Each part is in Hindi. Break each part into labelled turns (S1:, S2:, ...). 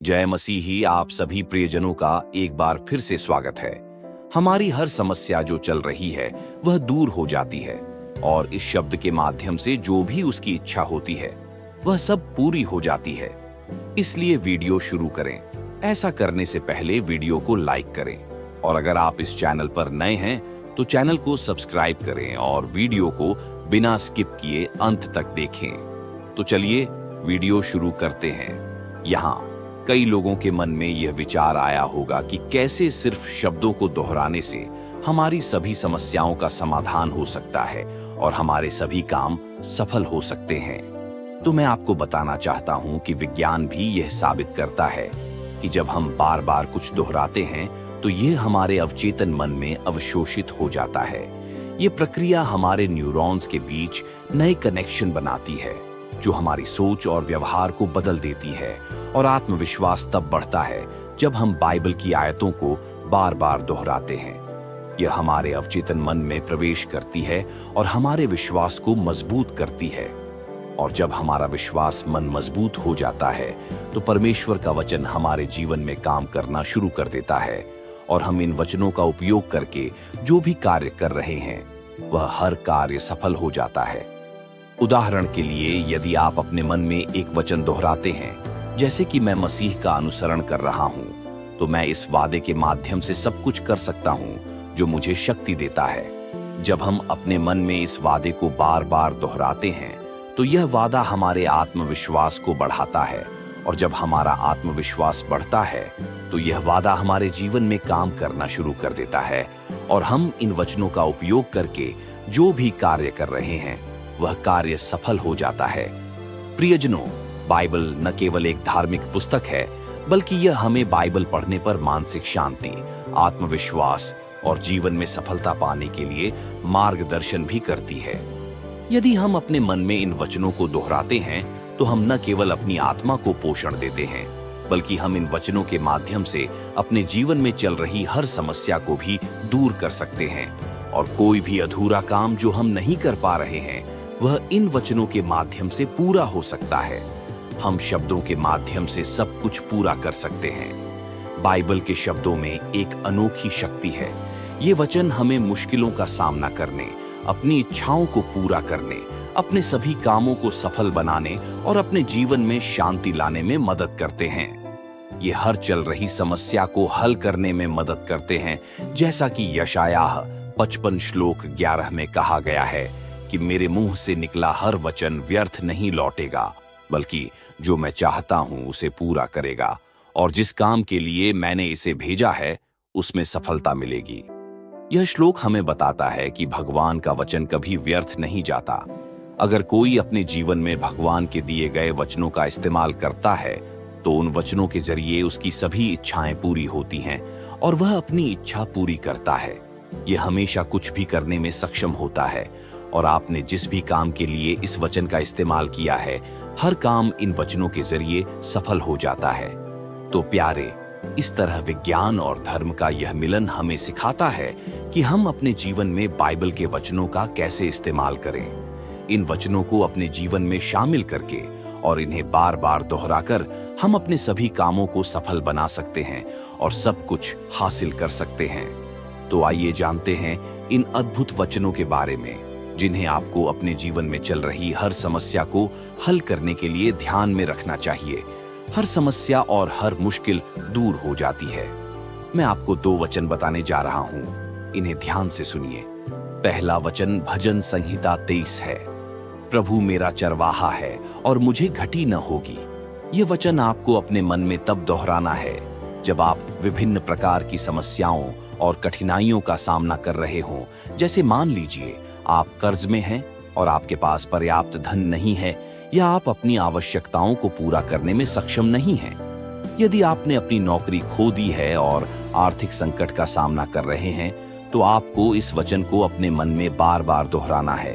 S1: जय मसीही। आप सभी प्रियजनों का एक बार फिर से स्वागत है। हमारी हर समस्या जो चल रही है वह दूर हो जाती है और इस शब्द के माध्यम से जो भी उसकी इच्छा होती है वह सब पूरी हो जाती है। इसलिए वीडियो शुरू करें। ऐसा करने से पहले वीडियो को लाइक करें और अगर आप इस चैनल पर नए हैं तो चैनल को सब्सक्राइब करें और वीडियो को बिना स्किप किए अंत तक देखें। तो चलिए वीडियो शुरू करते हैं। यहाँ कई लोगों के मन में यह विचार आया होगा कि कैसे सिर्फ शब्दों को दोहराने से हमारी सभी समस्याओं का समाधान हो सकता है और हमारे सभी काम सफल हो सकते हैं। तो मैं आपको बताना चाहता हूं कि विज्ञान भी यह साबित करता है कि जब हम बार बार कुछ दोहराते हैं तो यह हमारे अवचेतन मन में अवशोषित हो जाता है। यह प्रक्रिया हमारे न्यूरॉन्स के बीच नए कनेक्शन बनाती है जो हमारी सोच और व्यवहार को बदल देती है और आत्मविश्वास तब बढ़ता है जब हम बाइबल की आयतों को बार बार दोहराते हैं। यह हमारे अवचेतन मन में प्रवेश करती है और हमारे विश्वास को मजबूत करती है। और जब हमारा विश्वास मन मजबूत हो जाता है तो परमेश्वर का वचन हमारे जीवन में काम करना शुरू कर देता है और हम इन वचनों का उपयोग करके जो भी कार्य कर रहे हैं वह हर कार्य सफल हो जाता है। उदाहरण के लिए यदि आप अपने मन में एक वचन दोहराते हैं, जैसे कि मैं मसीह का अनुसरण कर रहा हूं, तो मैं इस वादे के माध्यम से सब कुछ कर सकता हूं जो मुझे शक्ति देता है। जब हम अपने मन में इस वादे को बार बार दोहराते हैं तो यह वादा हमारे आत्मविश्वास को बढ़ाता है और जब हमारा आत्मविश्वास बढ़ता है तो यह वादा हमारे जीवन में काम करना शुरू कर देता है और हम इन वचनों का उपयोग करके जो भी कार्य कर रहे हैं वह कार्य सफल हो जाता है। प्रियजनों, बाइबल न केवल एक धार्मिक पुस्तक है बल्कि यह हमें बाइबल पढ़ने पर मानसिक शांति, आत्मविश्वास और जीवन में सफलता पाने के लिए मार्गदर्शन भी करती है। यदि हम अपने मन में इन वचनों को दोहराते हैं तो हम न केवल अपनी आत्मा को पोषण देते हैं बल्कि हम इन वचनों के माध्यम से अपने जीवन में चल रही हर समस्या को भी दूर कर सकते हैं और कोई भी अधूरा काम जो हम नहीं कर पा रहे हैं वह इन वचनों के माध्यम से पूरा हो सकता है। हम शब्दों के माध्यम से सब कुछ पूरा कर सकते हैं। बाइबल के शब्दों में एक अनोखी शक्ति है। ये वचन हमें मुश्किलों का सामना करने, अपनी इच्छाओं को पूरा करने, अपने सभी कामों को सफल बनाने और अपने जीवन में शांति लाने में मदद करते हैं। ये हर चल रही समस्या को हल करने में मदद करते हैं, जैसा कि यशायाह 55 श्लोक 11 में कहा गया है कि मेरे मुंह से निकला हर वचन व्यर्थ नहीं लौटेगा बल्कि जो मैं चाहता हूं उसे पूरा करेगा और जिस काम के लिए मैंने इसे भेजा है उसमें सफलता मिलेगी। यह श्लोक हमें बताता है कि भगवान का वचन कभी व्यर्थ नहीं जाता। अगर कोई अपने जीवन में भगवान के दिए गए वचनों का इस्तेमाल करता है तो उन वचनों के जरिए उसकी सभी इच्छाएं पूरी होती हैं और वह अपनी इच्छा पूरी करता है। यह हमेशा कुछ भी करने में सक्षम होता है और आपने जिस भी काम के लिए इस वचन का इस्तेमाल किया है हर काम इन वचनों के जरिए सफल हो जाता है। तो प्यारे, इस तरह विज्ञान और धर्म का यह मिलन हमें सिखाता है कि हम अपने जीवन में बाइबल के वचनों का कैसे इस्तेमाल करें। इन वचनों को अपने जीवन में शामिल करके और इन्हें बार बार दोहराकर हम अपने सभी कामों को सफल बना सकते हैं और सब कुछ हासिल कर सकते हैं। तो आइए जानते हैं इन अद्भुत वचनों के बारे में जिन्हें आपको अपने जीवन में चल रही हर समस्या को हल करने के लिए ध्यान में रखना चाहिए। हर समस्या और हर मुश्किल दूर हो जाती है। मैं आपको 2 वचन बताने जा रहा हूं, इन्हें ध्यान से सुनिए। पहला वचन भजन संहिता 23 है। प्रभु मेरा चरवाहा है और मुझे घटी न होगी। यह वचन आपको अपने मन में तब दोहराना है जब आप विभिन्न प्रकार की समस्याओं और कठिनाइयों का सामना कर रहे हों। जैसे मान लीजिए आप कर्ज में हैं और आपके पास पर्याप्त धन नहीं है या आप अपनी आवश्यकताओं को पूरा करने में सक्षम नहीं हैं। यदि आपने अपनी नौकरी खो दी है और आर्थिक संकट का सामना कर रहे हैं तो आपको इस वचन को अपने मन में बार बार दोहराना है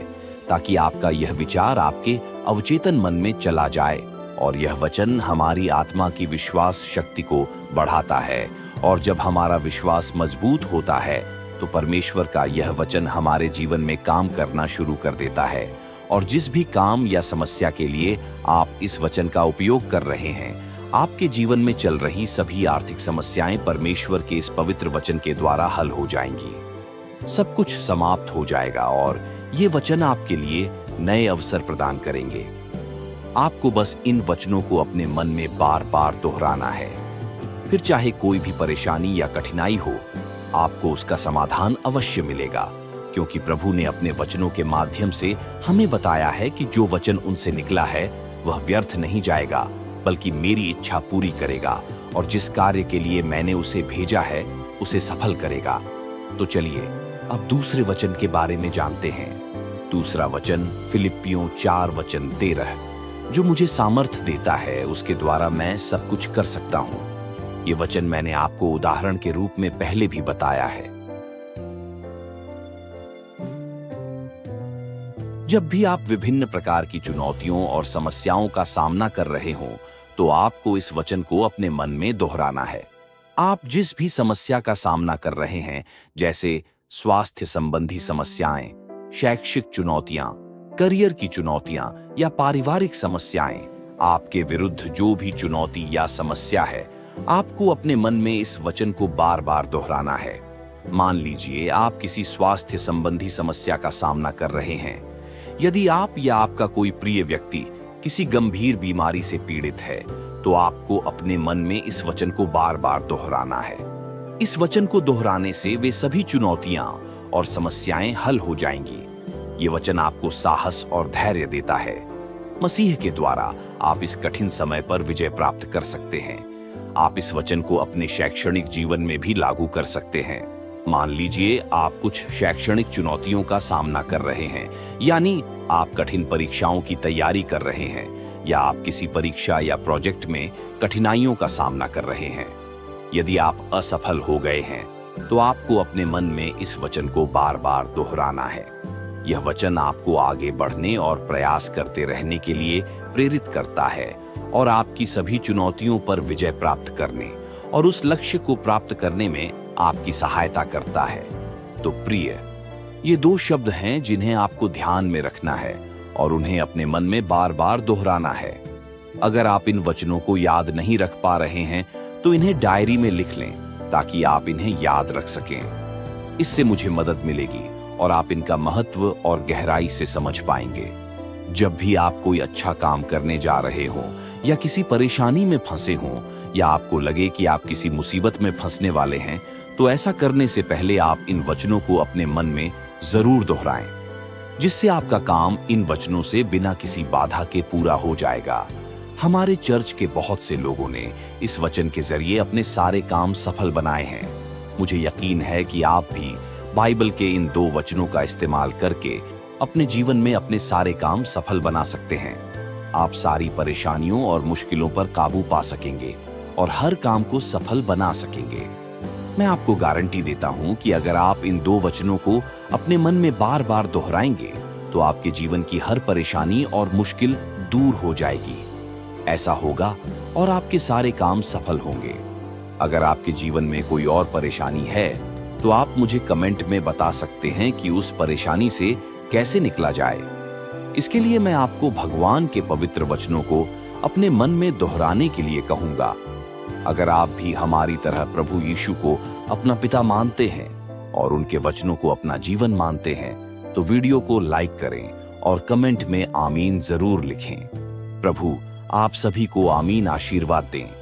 S1: ताकि आपका यह विचार आपके अवचेतन मन में चला जाए और यह वचन हमारी आत्मा की विश्वास शक्ति को बढ़ाता है और जब हमारा विश्वास मजबूत होता है तो परमेश्वर का यह वचन हमारे जीवन में काम करना शुरू कर देता है और जिस भी काम या समस्या के लिए आप इस वचन का उपयोग कर रहे हैं आपके जीवन में चल रही सभी आर्थिक समस्याएं परमेश्वर के इस पवित्र वचन के द्वारा हल हो जाएंगी। सब कुछ समाप्त हो जाएगा और ये वचन आपके लिए नए अवसर प्रदान करेंगे। आपको बस इन वचनों को अपने मन में बार बार दोहराना है। फिर चाहे कोई भी परेशानी या कठिनाई हो, आपको उसका समाधान अवश्य मिलेगा, क्योंकि प्रभु ने अपने वचनों के माध्यम से हमें बताया है कि जो वचन उनसे निकला है वह व्यर्थ नहीं जाएगा, बल्कि मेरी इच्छा पूरी करेगा और जिस कार्य के लिए मैंने उसे भेजा है उसे सफल करेगा। तो चलिए अब दूसरे वचन के बारे में जानते हैं। दूसरा वचन फिलिप्पियों 4:13, जो मुझे सामर्थ्य देता है उसके द्वारा मैं सब कुछ कर सकता हूँ। ये वचन मैंने आपको उदाहरण के रूप में पहले भी बताया है। जब भी आप विभिन्न प्रकार की चुनौतियों और समस्याओं का सामना कर रहे हों, तो आपको इस वचन को अपने मन में दोहराना है। आप जिस भी समस्या का सामना कर रहे हैं, जैसे स्वास्थ्य संबंधी समस्याएं, शैक्षिक चुनौतियां, करियर की चुनौतियां या पारिवारिक समस्याएं, आपके विरुद्ध जो भी चुनौती या समस्या है, आपको अपने मन में इस वचन को बार बार दोहराना है। मान लीजिए आप किसी स्वास्थ्य संबंधी समस्या का सामना कर रहे हैं। यदि आप या आपका कोई प्रिय व्यक्ति किसी गंभीर बीमारी से पीड़ित है, तो आपको अपने मन में इस वचन को बार बार दोहराना है। इस वचन को दोहराने से वे सभी चुनौतियां और समस्याएं हल हो जाएंगी। ये वचन आपको साहस और धैर्य देता है। मसीह के द्वारा आप इस कठिन समय पर विजय प्राप्त कर सकते हैं। आप इस वचन को अपने शैक्षणिक जीवन में भी लागू कर सकते हैं। मान लीजिए आप कुछ शैक्षणिक चुनौतियों का सामना कर रहे हैं, यानी आप कठिन परीक्षाओं की तैयारी कर रहे हैं या आप किसी परीक्षा या प्रोजेक्ट में कठिनाइयों का सामना कर रहे हैं। यदि आप असफल हो गए हैं, तो आपको अपने मन में इस वचन को बार बार दोहराना है। यह वचन आपको आगे बढ़ने और प्रयास करते रहने के लिए प्रेरित करता है और आपकी सभी चुनौतियों पर विजय प्राप्त करने और उस लक्ष्य को प्राप्त करने में आपकी सहायता करता है। तो प्रिय, ये दो शब्द हैं जिन्हें आपको ध्यान में रखना है और उन्हें अपने मन में बार बार दोहराना है। अगर आप इन वचनों को याद नहीं रख पा रहे हैं, तो इन्हें डायरी में लिख लें ताकि आप इन्हें याद रख सकें। इससे मुझे मदद मिलेगी और आप इनका महत्व और गहराई से समझ पाएंगे। जब भी आप कोई अच्छा काम करने जा रहे हों या किसी परेशानी में फंसे हों या आपको लगे कि आप किसी मुसीबत में फंसने वाले हैं, तो ऐसा करने से पहले आप इन वचनों को अपने मन में जरूर दोहराएं, जिससे आपका काम इन वचनों से बिना किसी बाधा के पूरा हो जाएगा। हमारे चर्च के बहुत से लोगों ने इस वचन के जरिए अपने सारे काम सफल बनाए हैं। मुझे यकीन है कि आप भी बाइबल के इन दो वचनों का इस्तेमाल करके अपने जीवन में अपने सारे काम सफल बना सकते हैं। आप सारी परेशानियों और मुश्किलों पर काबू पा सकेंगे और हर काम को सफल बना सकेंगे। मैं आपको गारंटी देता हूं कि अगर आप इन दो वचनों को अपने मन में बार बार दोहराएंगे, तो आपके जीवन की हर परेशानी और मुश्किल दूर हो जाएगी। ऐसा होगा और आपके सारे काम सफल होंगे। अगर आपके जीवन में कोई और परेशानी है, तो आप मुझे कमेंट में बता सकते हैं कि उस परेशानी से कैसे निकला जाए। इसके लिए मैं आपको भगवान के पवित्र वचनों को अपने मन में दोहराने के लिए कहूंगा। अगर आप भी हमारी तरह प्रभु यीशु को अपना पिता मानते हैं और उनके वचनों को अपना जीवन मानते हैं, तो वीडियो को लाइक करें और कमेंट में आमीन जरूर लिखें। प्रभु आप सभी को आमीन आशीर्वाद दें।